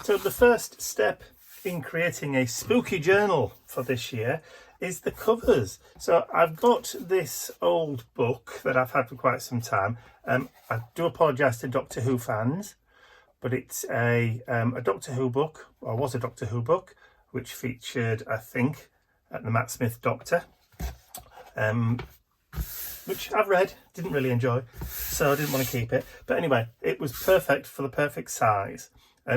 So the first step in creating a spooky journal for this year is the covers. So I've got this old book that I've had for quite some time. I do apologise to Doctor Who fans, but it's a Doctor Who book, or was a Doctor Who book, which featured, I think, the Matt Smith Doctor, which I've read, didn't really enjoy, so I didn't want to keep it. But anyway, it was perfect for the perfect size.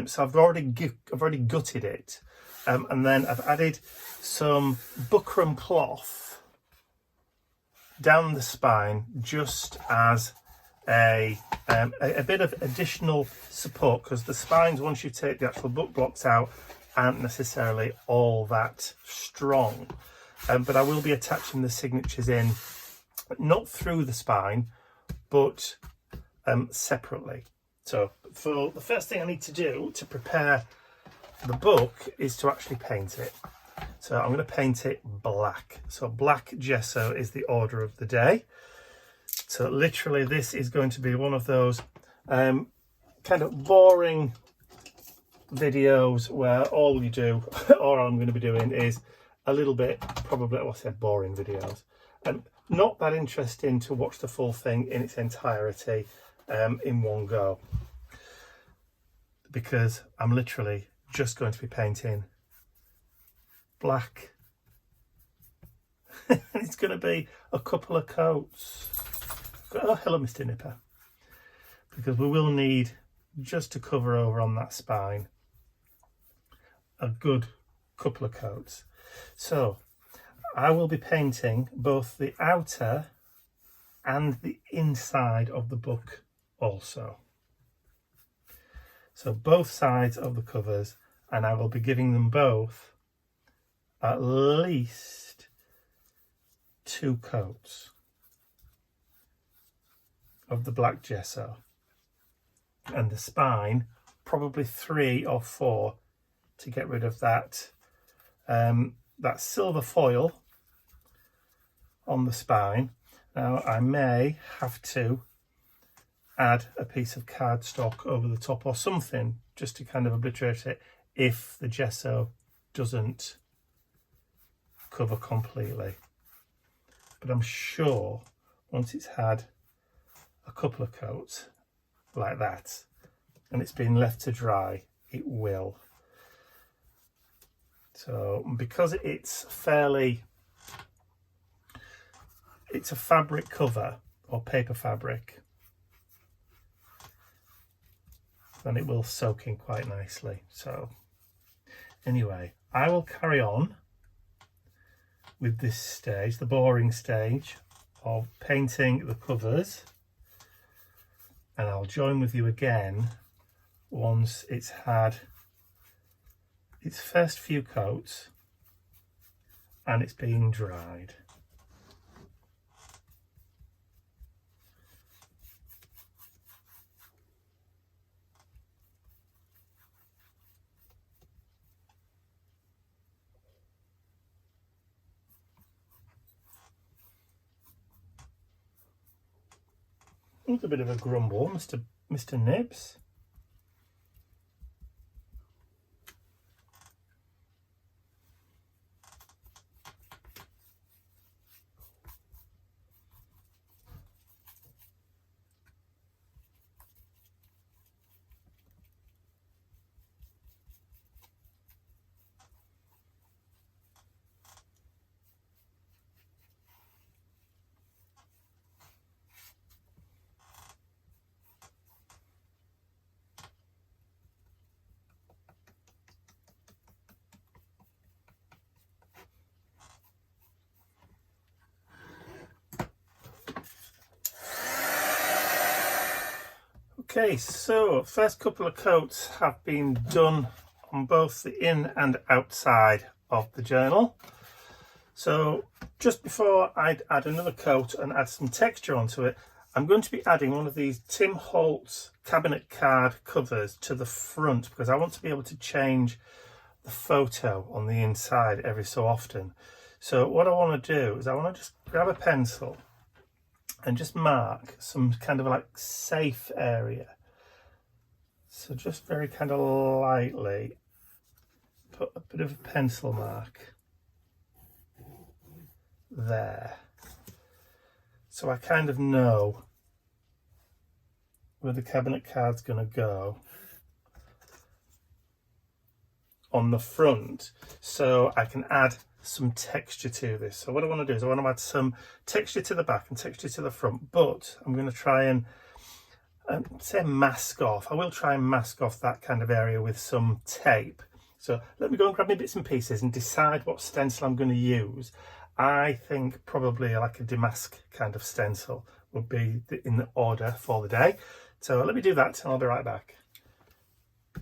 So I've already gutted it, and then I've added some buckram cloth down the spine just as a bit of additional support, because the spines, once you take the actual book blocks out, aren't necessarily all that strong. But I will be attaching the signatures in, not through the spine, but separately. So for the first thing I need to do to prepare the book is to actually paint it. So I'm going to paint it black. So black gesso is the order of the day. So literally this is going to be one of those kind of boring videos where all you do, or all I'm going to be doing, is a little bit, probably, I said boring videos. Not that interesting to watch the full thing in its entirety in one go, because I'm literally just going to be painting black. It's going to be a couple of coats. Oh, hello, Mr. Nipper. Because we will need, just to cover over on that spine, a good couple of coats. So I will be painting both the outer and the inside of the book also. So both sides of the covers, and I will be giving them both at least 2 coats of the black gesso, and the spine probably 3 or 4 to get rid of that that silver foil on the spine. Now I may have to add a piece of cardstock over the top or something just to kind of obliterate it if the gesso doesn't cover completely. But I'm sure once it's had a couple of coats like that and it's been left to dry, it will. So because it's a fabric cover or paper fabric, then it will soak in quite nicely. So anyway, I will carry on with this stage, the boring stage of painting the covers, and I'll join with you again once it's had its first few coats and it's being dried. There's a bit of a grumble, Mr. Nibs. Okay, so first couple of coats have been done on both the in and outside of the journal. So just before I add another coat and add some texture onto it, I'm going to be adding one of these Tim Holtz cabinet card covers to the front, because I want to be able to change the photo on the inside every so often. So what I want to do is I want to just grab a pencil and just mark some kind of like safe area. So just very kind of lightly put a bit of a pencil mark there. So I kind of know where the cabinet card's going to go on the front, so I can add some texture to this. So what I want to do is I want to add some texture to the back and texture to the front, but I'm going to try and say mask off. I will try and mask off that kind of area with some tape. So let me go and grab my bits and pieces and decide what stencil I'm going to use. I think probably like a damask kind of stencil would be in the order for the day. So let me do that and I'll be right back.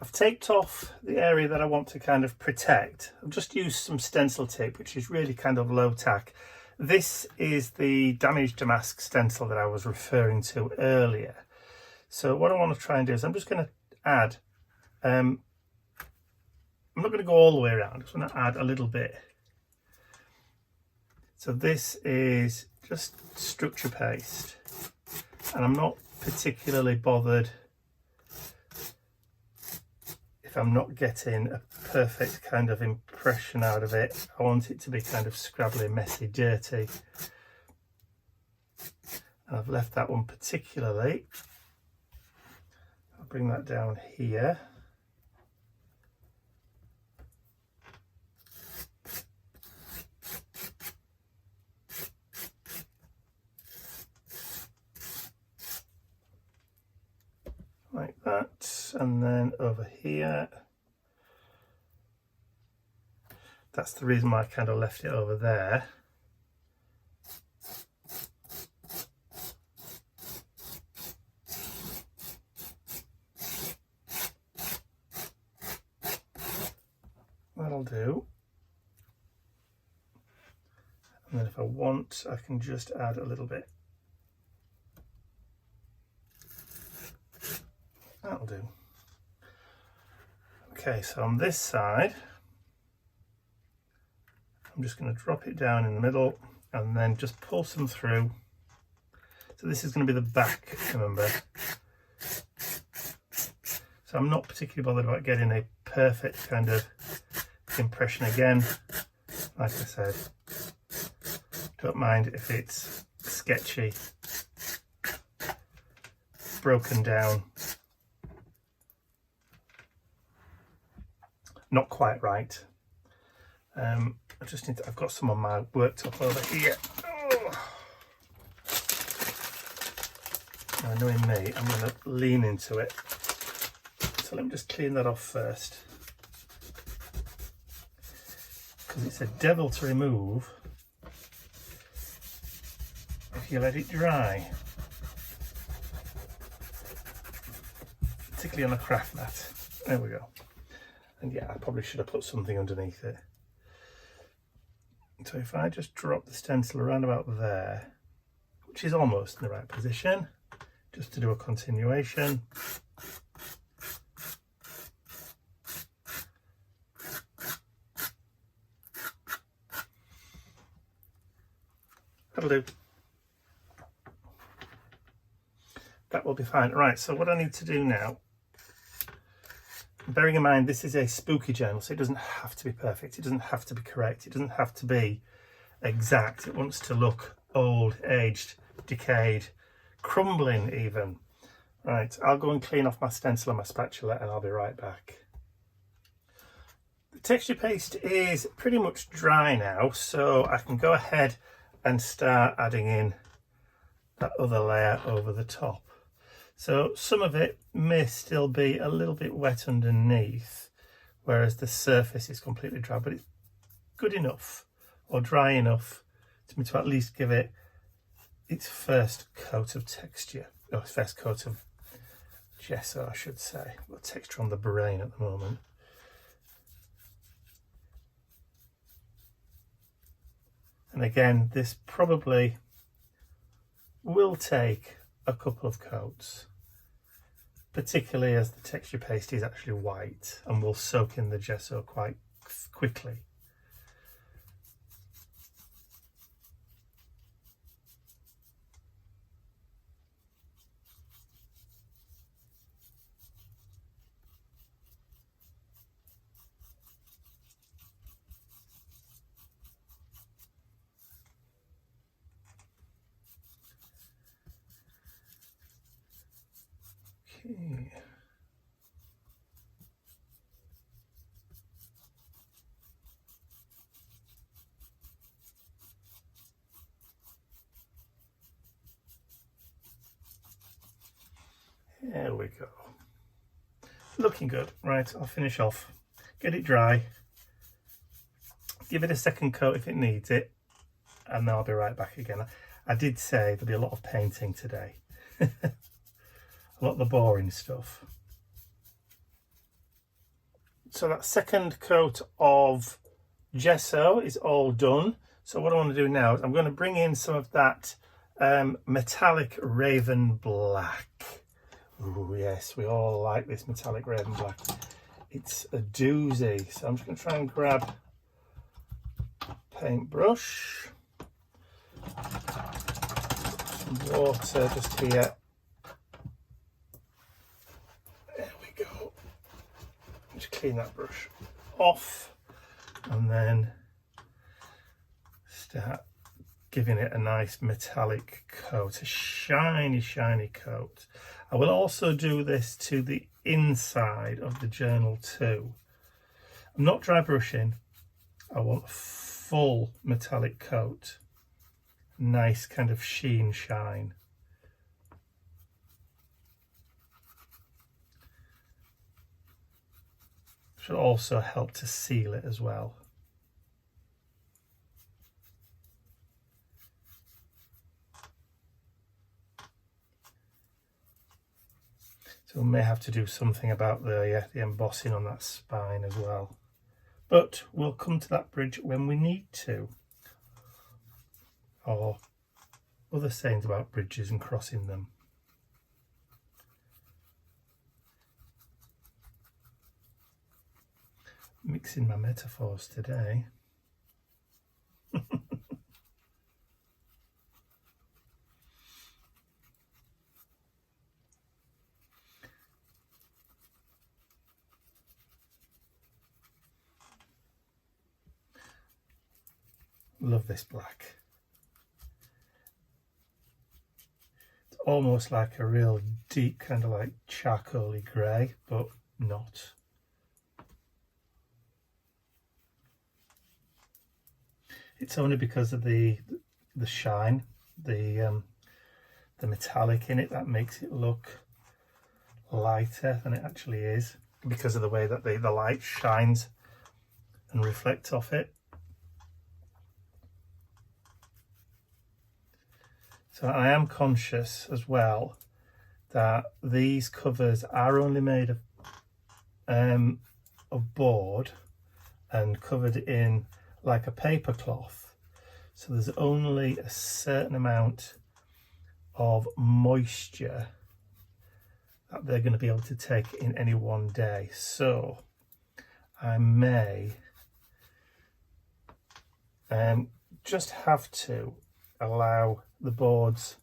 I've taped off the area that I want to kind of protect. I've just used some stencil tape, which is really kind of low tack. This is the damaged damask stencil that I was referring to earlier. So what I want to try and do is I'm just going to add, I'm not going to go all the way around, I'm just going to add a little bit. So this is just structure paste, and I'm not particularly bothered if I'm not getting a perfect kind of impression out of it. I want it to be kind of scrabbly, messy, dirty. And I've left that one particularly. I'll bring that down here. Like that, and then over here, that's the reason why I kind of left it over there. That'll do. And then if I want, I can just add a little bit. That'll do. Okay, so on this side, I'm just going to drop it down in the middle and then just pull some through. So this is going to be the back, remember. So I'm not particularly bothered about getting a perfect kind of impression again. Like I said, don't mind if it's sketchy, broken down, not quite right. I just need to, I've got some on my worktop over here. Oh. Now, knowing me, I'm going to lean into it. So let me just clean that off first, because it's a devil to remove if you let it dry, particularly on a craft mat. There we go. And yeah, I probably should have put something underneath it. So if I just drop the stencil around about there, which is almost in the right position, just to do a continuation. That'll do. That will be fine. Right, so what I need to do now, bearing in mind this is a spooky journal, so it doesn't have to be perfect, it doesn't have to be correct, it doesn't have to be exact. It wants to look old, aged, decayed, crumbling even. Right, I'll go and clean off my stencil and my spatula and I'll be right back. The texture paste is pretty much dry now, so I can go ahead and start adding in that other layer over the top. So some of it may still be a little bit wet underneath, whereas the surface is completely dry, but it's good enough or dry enough to me to at least give it its first coat of texture, or its first coat of gesso, I should say. I've got texture on the brain at the moment. And again, this probably will take a couple of coats, particularly as the texture paste is actually white and will soak in the gesso quite quickly. Okay. There we go. Looking good. Right, I'll finish off. Get it dry. Give it a second coat if it needs it. And then I'll be right back again. I did say there'll be a lot of painting today. A lot of the boring stuff. So that second coat of gesso is all done. So what I want to do now is I'm going to bring in some of that metallic raven black. Oh yes, we all like this metallic raven black. It's a doozy. So I'm just going to try and grab a paintbrush, some water just here. There we go. Just clean that brush off and then start giving it a nice metallic coat, a shiny coat. I will also do this to the inside of the journal too. I'm not dry brushing. I want a full metallic coat. Nice kind of shine. Should also help to seal it as well. So we may have to do something about the embossing on that spine as well. But we'll come to that bridge when we need to. Or other sayings about bridges and crossing them. Mixing my metaphors today. Love this black. It's almost like a real deep kind of like charcoaly grey, but not. It's only because of the shine, the metallic in it, that makes it look lighter than it actually is, because of the way that the light shines and reflects off it. So I am conscious as well that these covers are only made of board and covered in like a paper cloth. So there's only a certain amount of moisture that they're going to be able to take in any one day. So I may just have to allow the boards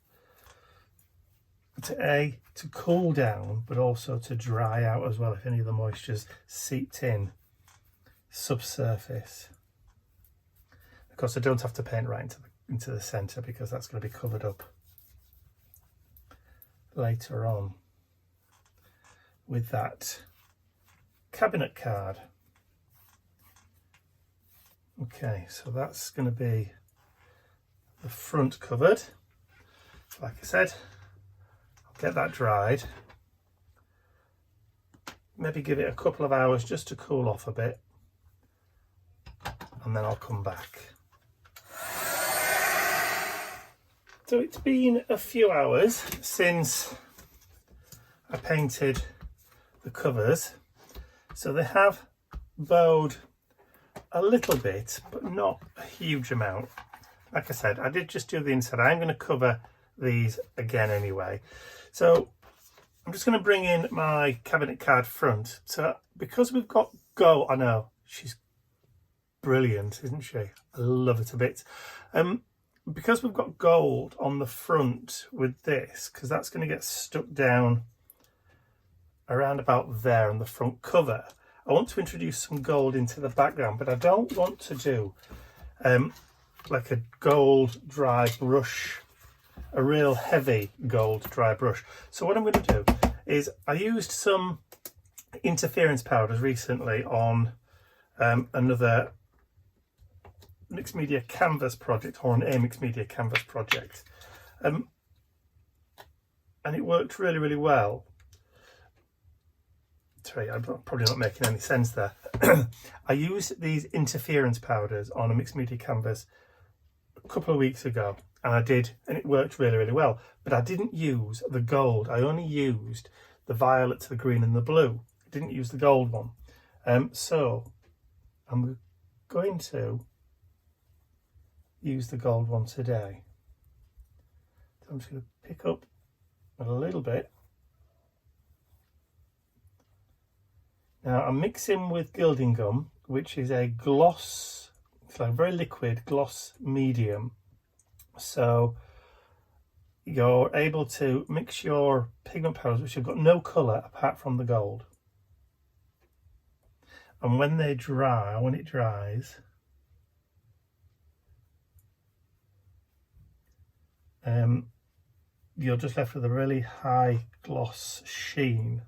to cool down, but also to dry out as well if any of the moisture's seeped in subsurface. Of course, I don't have to paint right into the centre because that's going to be covered up later on with that cabinet card. Okay, so that's going to be the front covered. Like I said, I'll get that dried, maybe give it a couple of hours just to cool off a bit, and then I'll come back. So it's been a few hours since I painted the covers, so they have bowed a little bit, but not a huge amount. Like I said, I did just do the inside. I'm going to cover these again anyway. So I'm just going to bring in my cabinet card front. So because we've got gold, I know, she's brilliant, isn't she? I love it a bit. Because we've got gold on the front with this, because that's going to get stuck down around about there on the front cover, I want to introduce some gold into the background, but I don't want to do like a gold dry brush, a real heavy gold dry brush. So what I'm going to do is I used some interference powders recently on another mixed media canvas project, or a mixed media canvas project, and it worked really, really well. Sorry, I'm probably not making any sense there. I used these interference powders on a mixed media canvas a couple of weeks ago, and it worked really, really well. But I didn't use the gold. I only used the violet, the green and the blue. I didn't use the gold one. So I'm going to use the gold one today. So I'm just going to pick up a little bit. Now I'm mixing with gilding gum, which is a gloss, it's like a very liquid gloss medium. So you're able to mix your pigment powders, which have got no colour apart from the gold. And when it dries, you're just left with a really high gloss sheen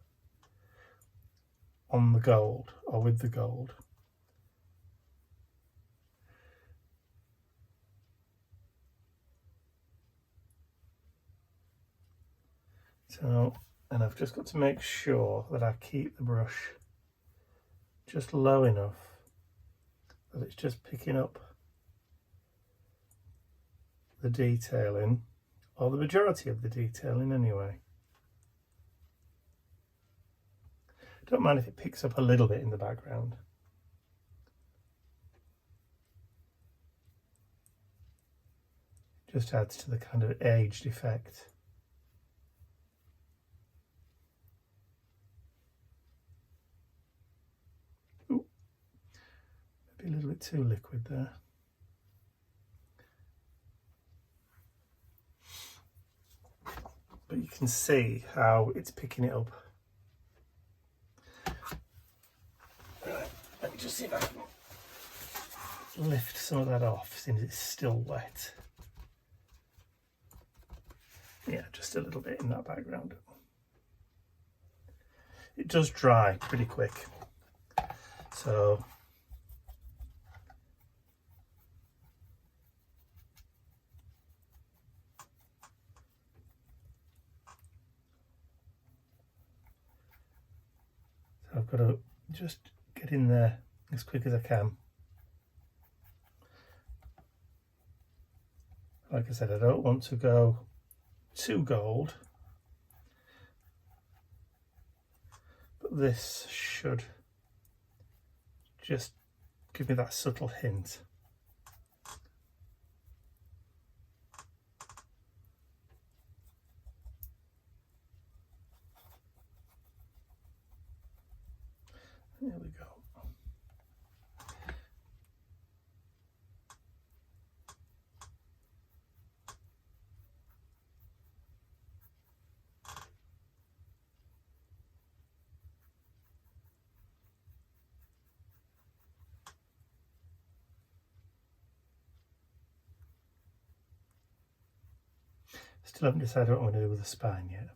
on the gold, or with the gold. So, and I've just got to make sure that I keep the brush just low enough that it's just picking up the detailing, or the majority of the detailing anyway. Don't mind if it picks up a little bit in the background. Just adds to the kind of aged effect. Ooh, maybe a little bit too liquid there. But you can see how it's picking it up. Right, let me just see if I can lift some of that off since it's still wet. Yeah, just a little bit in that background. It does dry pretty quick, so I've got to just get in there as quick as I can. Like I said, I don't want to go too gold, but this should just give me that subtle hint. There we go. Still haven't decided what I'm going to do with the spine yet.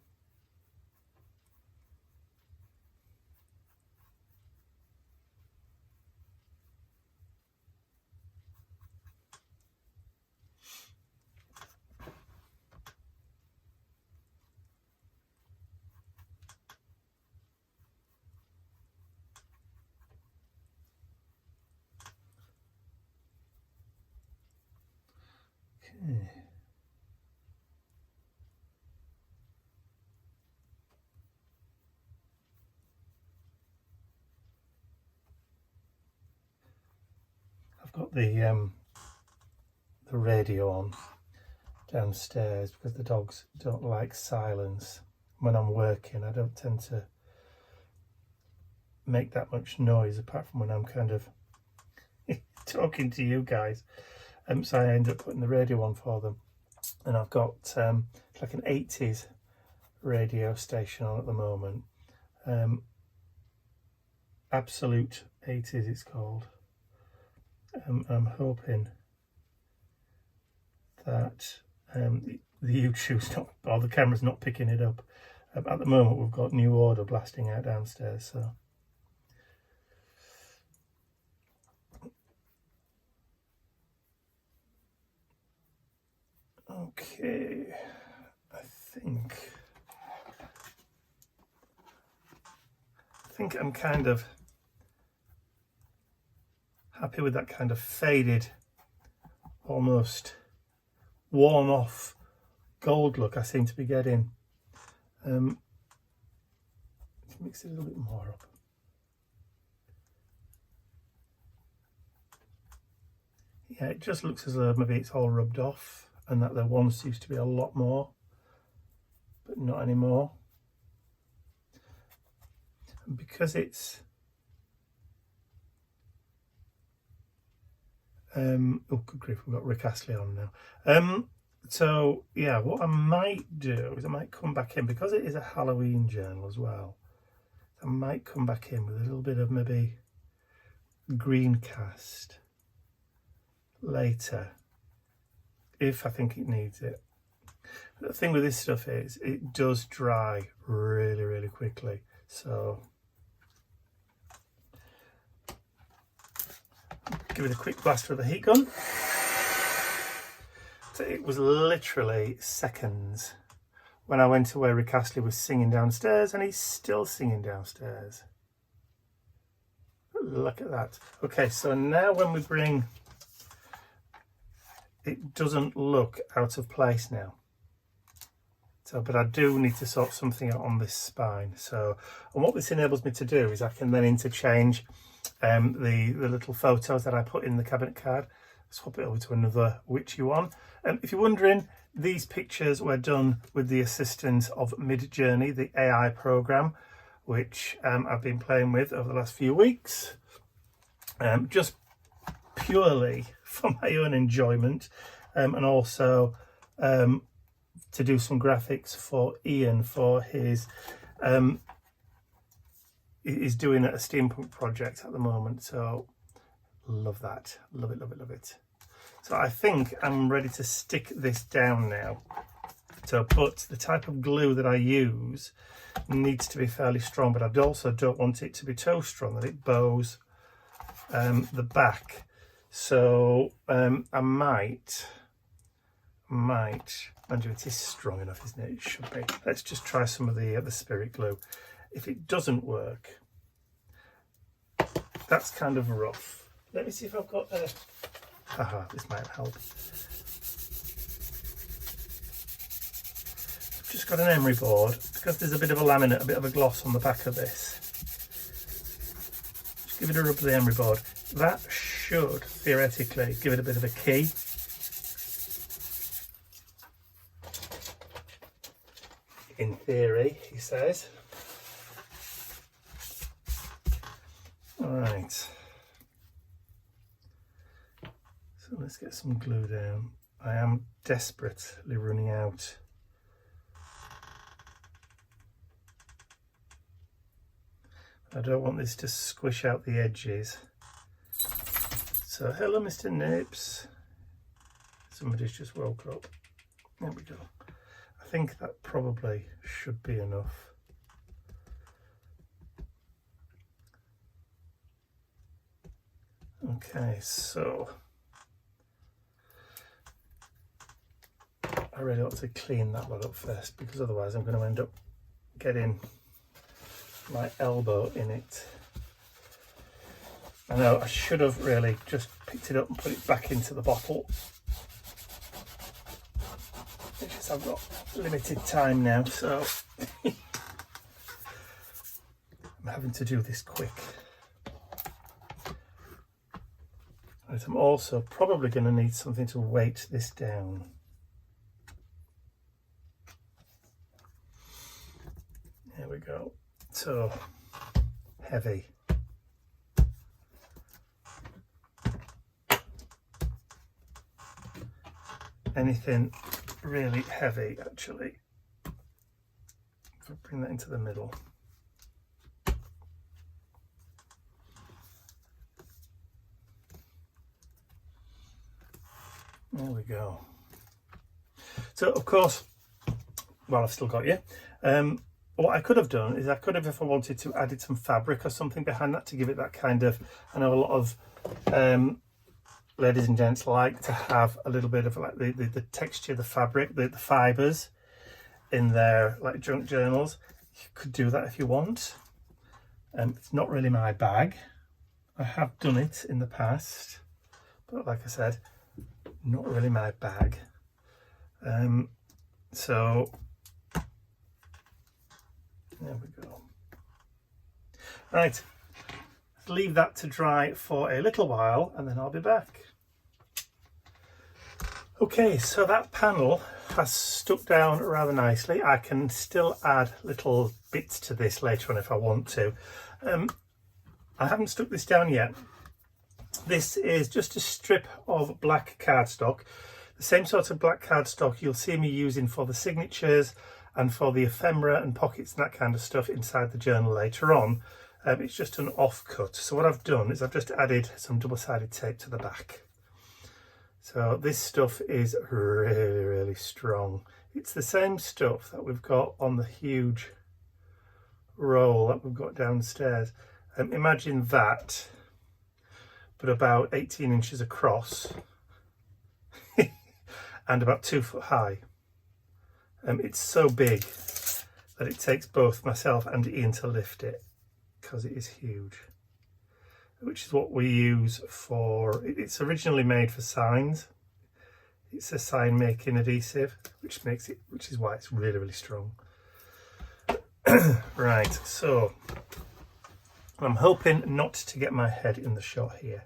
Okay. I've got the radio on downstairs because the dogs don't like silence. When I'm working, I don't tend to make that much noise apart from when I'm kind of talking to you guys. So I end up putting the radio on for them, and I've got like an 80s radio station on at the moment. Absolute 80s it's called. I'm hoping that the YouTube's not, or the camera's not picking it up. At the moment we've got new order blasting out downstairs, so okay, I think I'm kind of happy with that kind of faded, almost worn off gold look I seem to be getting. Let's mix it a little bit more up. Yeah, it just looks as though maybe it's all rubbed off and that there once used to be a lot more, but not anymore. And because it's oh good grief, we've got Rick Astley on now. So yeah, what I might do is I might come back in, because it is a Halloween journal as well, I might come back in with a little bit of maybe green cast later if I think it needs it. The thing with this stuff is it does dry really quickly, so give it a quick blast with the heat gun. So it was literally seconds when I went to where Rick Astley was singing downstairs, and he's still singing downstairs. Look at that. Okay, so now when we bring, it doesn't look out of place now. So, but I do need to sort something out on this spine. So, and what this enables me to do is I can then interchange the little photos that I put in the cabinet card, swap it over to another witchy one. If you're wondering, these pictures were done with the assistance of Midjourney, the AI program, which I've been playing with over the last few weeks, just purely for my own enjoyment, and also to do some graphics for Ian for his he's doing a steampunk project at the moment, so love that, love it. So I think I'm ready to stick this down now. So, but the type of glue that I use needs to be fairly strong, but I also don't want it to be too strong that it bows the back. So I might, mind you, it is strong enough, isn't it? It should be. Let's just try some of the spirit glue. If it doesn't work, that's kind of rough. Let me see if I've got a... Haha, this might help. I've just got an emery board, because there's a bit of a laminate, a bit of a gloss on the back of this. Just give it a rub with the emery board. That should, theoretically, give it a bit of a key. In theory, he says. Alright. So let's get some glue down. I am desperately running out. I don't want this to squish out the edges. So, hello Mr. Nips. Somebody's just woke up. There we go. I think that probably should be enough. Okay, so I really ought to clean that lot up first, because otherwise I'm going to end up getting my elbow in it. I know I should have really just picked it up and put it back into the bottle. It's just I've got limited time now, so I'm having to do this quick. Right, I'm also probably going to need something to weight this down. There we go. So heavy. Anything really heavy, actually. If I bring that into the middle. There we go. So, of course, well, I've still got you. what I could have done is I could have, if I wanted to, added some fabric or something behind that to give it that kind of, I know a lot of ladies and gents like to have a little bit of like the texture, the fabric, the fibres in their like junk journals. You could do that if you want. It's not really my bag. I have done it in the past, but like I said, not really my bag. So there we go. Right, let's leave that to dry for a little while and then I'll be back. Okay, so that panel has stuck down rather nicely. I can still add little bits to this later on if I want to. I haven't stuck this down yet. This is just a strip of black cardstock, the same sort of black cardstock you'll see me using for the signatures and for the ephemera and pockets and that kind of stuff inside the journal later on. It's just an offcut. So what I've done is I've just added some double-sided tape to the back. So this stuff is really, really strong. It's the same stuff that we've got on the huge roll that we've got downstairs. Imagine that, but about 18 inches across and about 2 foot high. It's so big that it takes both myself and Ian to lift it because it is huge, which is what we use for, it's originally made for signs. It's a sign making adhesive, which is why it's really, really strong. Right, so I'm hoping not to get my head in the shot here.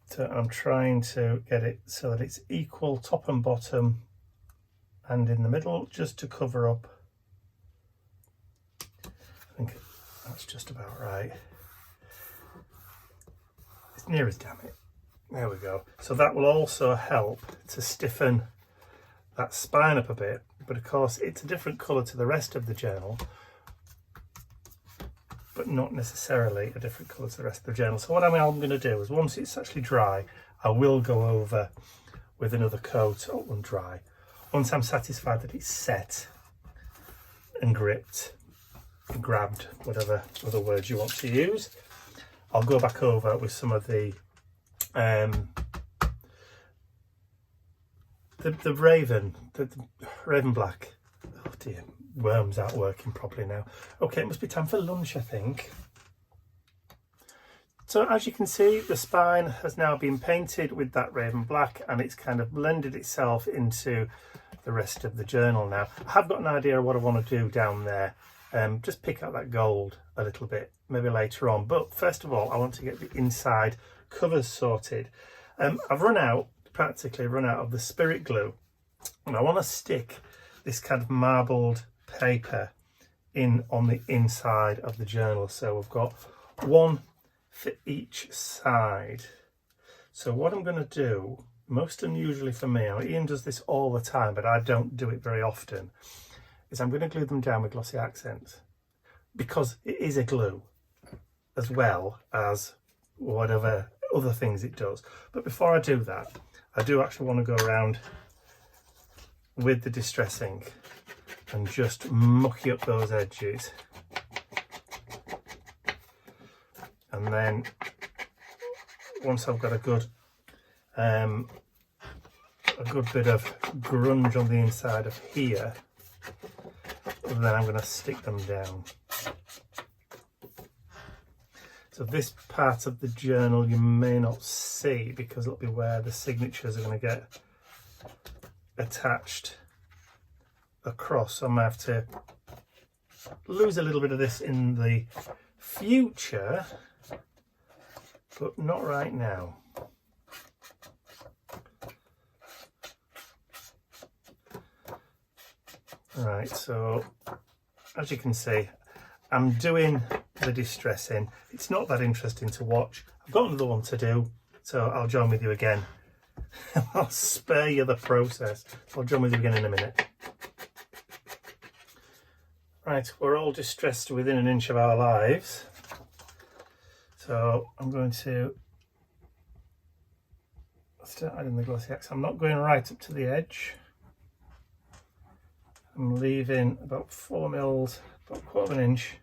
So I'm trying to get it so that it's equal top and bottom and in the middle, just to cover up. I think that's just about right. It's near as damn it. There we go. So that will also help to stiffen that spine up a bit, but of course it's a different colour to the rest of the journal, but not necessarily a different colour to the rest of the journal. So what I'm going to do is once it's actually dry, I will go over with another coat and dry. Once I'm satisfied that it's set and gripped and grabbed, whatever other words you want to use, I'll go back over with some of the raven black. Oh dear, worms aren't working properly now. Okay, it must be time for lunch, I think. So as you can see, the spine has now been painted with that raven black and it's kind of blended itself into the rest of the journal now. I have got an idea of what I want to do down there. Just pick out that gold a little bit, maybe later on. But first of all, I want to get the inside covers sorted. I've practically run out of the spirit glue. And I want to stick this kind of marbled paper in on the inside of the journal. So we've got one for each side. So what I'm going to do, most unusually for me, Ian does this all the time, but I don't do it very often, is I'm going to glue them down with glossy accents, because it is a glue as well as whatever other things it does. But before I do that, I do actually want to go around with the distress ink and just mucky up those edges. And then once I've got a good bit of grunge on the inside of here, then I'm going to stick them down. So this part of the journal you may not see because it'll be where the signatures are going to get attached across. So I might have to lose a little bit of this in the future, but not right now. Right, so as you can see, I'm doing the distressing. It's not that interesting to watch. I've got another one to do, so I'll join with you again. I'll spare you the process. I'll join with you again in a minute. Right, we're all distressed within an inch of our lives. So I'm going to start adding the glossy accent. I'm not going right up to the edge. I'm leaving about 4 mils, about 1/4 of an inch,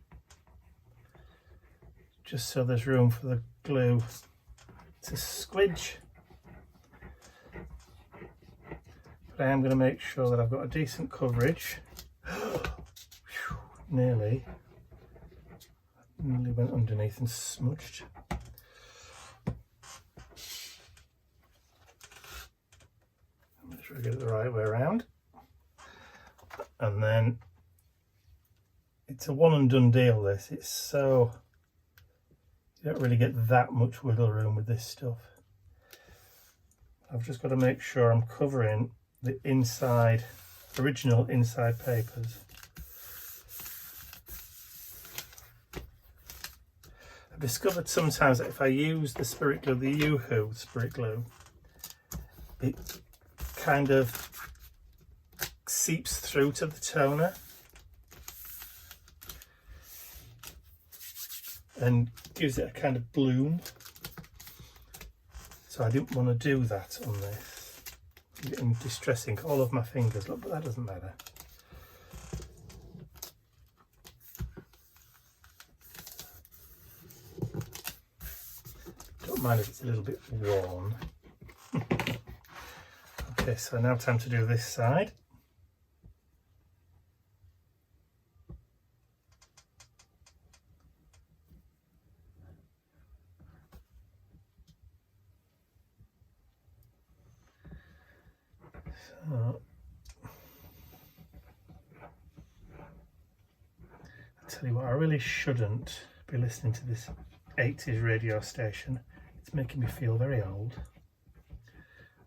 just so there's room for the glue to squidge. But I am going to make sure that I've got a decent coverage. Nearly went underneath and smudged. Make sure I get it the right way around. And then it's a one and done deal, this. It's so, you don't really get that much wiggle room with this stuff. I've just got to make sure I'm covering the inside, original inside papers. I've discovered sometimes that if I use the spirit glue, the Yoo-hoo spirit glue, it kind of seeps through to the toner and gives it a kind of bloom. So I didn't want to do that on this. I'm getting distressing all of my fingers, look, but that doesn't matter. Don't mind if it's a little bit worn. Okay, so now time to do this side. So, I'll tell you what, I really shouldn't be listening to this 80s radio station. It's making me feel very old,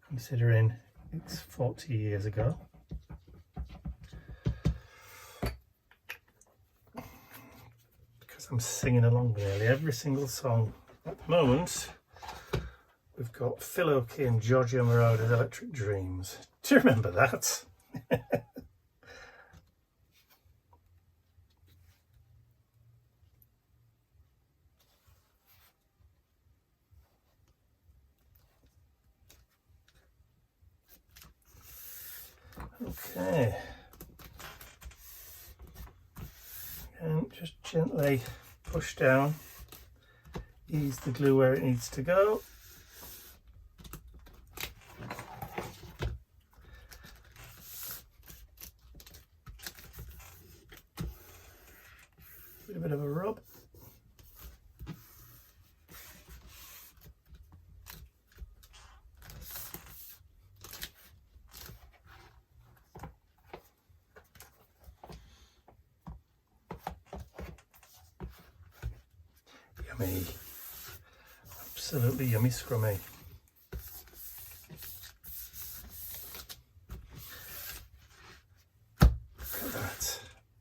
considering it's 40 years ago. Because I'm singing along nearly every single song. At the moment, we've got Phil Oakey and Giorgio Moroder's Electric Dreams. Do you remember that? Okay. And just gently push down, ease the glue where it needs to go. A bit of a rub. Yummy. Absolutely yummy scrummy.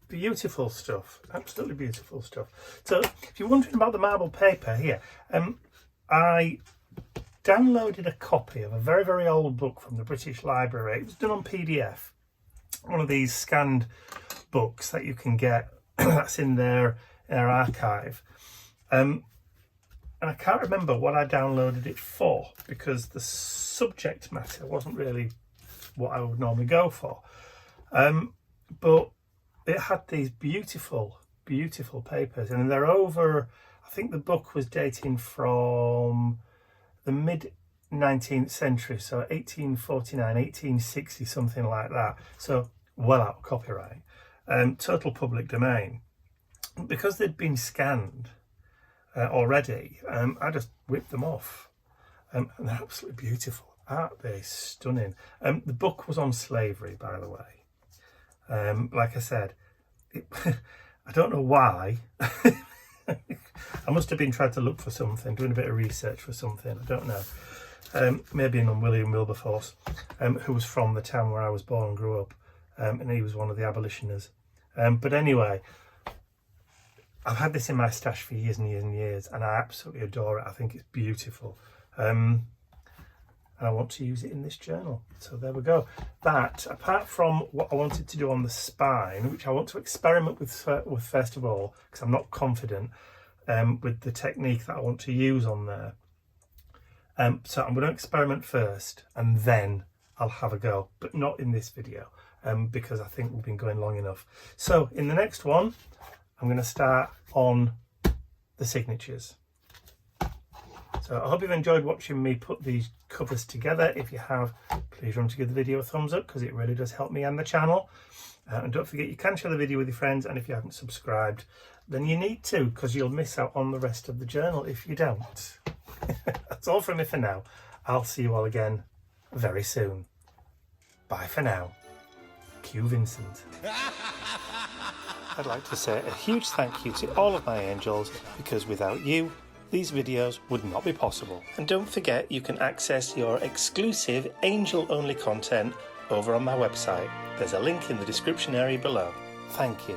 Beautiful stuff, absolutely beautiful stuff. So if you're wondering about the marble paper here, I downloaded a copy of a very, very old book from the British Library. It was done on PDF, one of these scanned books that you can get that's in their archive. And I can't remember what I downloaded it for, because the subject matter wasn't really what I would normally go for. But it had these beautiful, beautiful papers, and they're over, I think the book was dating from the mid 19th century, so 1849, 1860, something like that. So well out of copyright, total public domain. Because they'd been scanned already, I just whipped them off, and they're absolutely beautiful. Aren't they stunning? The book was on slavery, by the way. Like I said, I don't know why. I must have been trying to look for something, doing a bit of research for something. I don't know. Maybe on William Wilberforce, who was from the town where I was born and grew up, and he was one of the abolitioners. But anyway, I've had this in my stash for years and years and years, and I absolutely adore it. I think it's beautiful. And I want to use it in this journal. So there we go. That, apart from what I wanted to do on the spine, which I want to experiment with first of all, because I'm not confident with the technique that I want to use on there. So I'm going to experiment first, and then I'll have a go, but not in this video. because I think we've been going long enough. So in the next one, I'm going to start on the signatures. So I hope you've enjoyed watching me put these covers together. If you have, please remember to give the video a thumbs up, because it really does help me and the channel. And don't forget, you can share the video with your friends, and if you haven't subscribed, then you need to, because you'll miss out on the rest of the journal if you don't. That's all from me for now. I'll see you all again very soon. Bye for now. Q Vincent. I'd like to say a huge thank you to all of my angels, because without you, these videos would not be possible. And don't forget, you can access your exclusive angel-only content over on my website. There's a link in the description area below. Thank you.